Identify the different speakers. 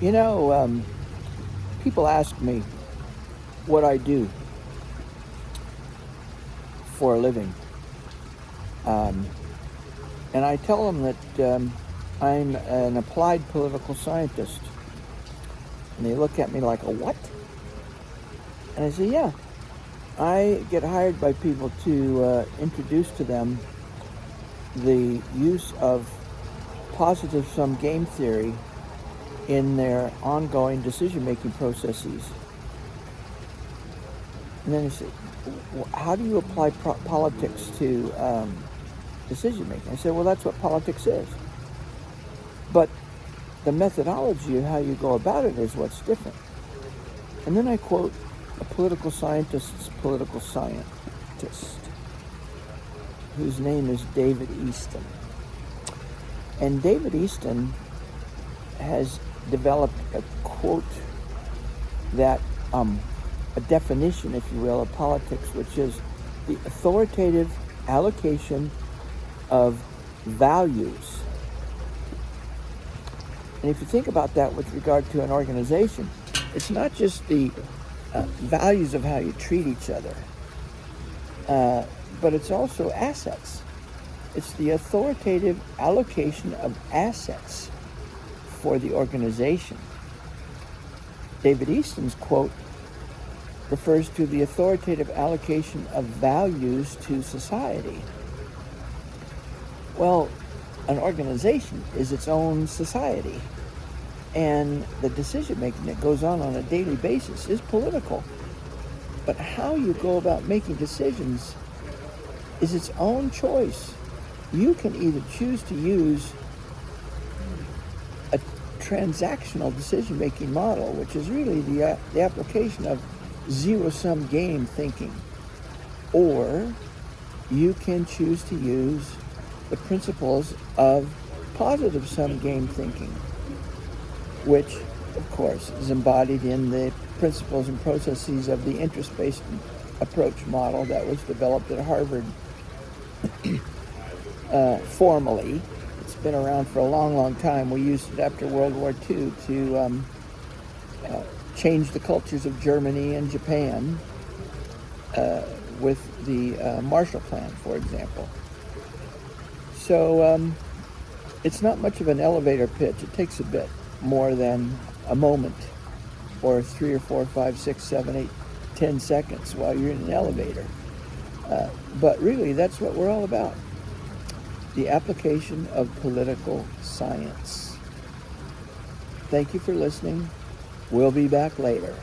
Speaker 1: You know, people ask me what I do for a living. Um, and I tell them that I'm an applied political scientist. And they look at me like, a what? And I say, yeah, I get hired by people to introduce to them the use of positive sum game theory in their ongoing decision-making processes. And then they say, how do you apply politics to decision-making? I said, well, that's what politics is. But the methodology of how you go about it is what's different. And then I quote a political scientist's political scientist, whose name is David Easton. And David Easton has developed a quote that, a definition, if you will, of politics, which is the authoritative allocation of values. And if you think about that with regard to an organization, it's not just the values of how you treat each other, but it's also assets. It's the authoritative allocation of assets for the organization. David Easton's quote refers to the authoritative allocation of values to society. Well, an organization is its own society, and the decision-making that goes on a daily basis is political. But how you go about making decisions is its own choice. You can either choose to use a transactional decision-making model, which is really the application of zero-sum game thinking, or you can choose to use the principles of positive-sum game thinking, which, of course, is embodied in the principles and processes of the interest-based approach model that was developed at Harvard formally. It's been around for a long, long time. We used it after World War II to change the cultures of Germany and Japan with the Marshall Plan, for example. So it's not much of an elevator pitch. It takes a bit more than a moment or 3 or 4, 5, 6, 7, 8, 10 seconds while you're in an elevator. But really, that's what we're all about. The application of political science. Thank you for listening. We'll be back later.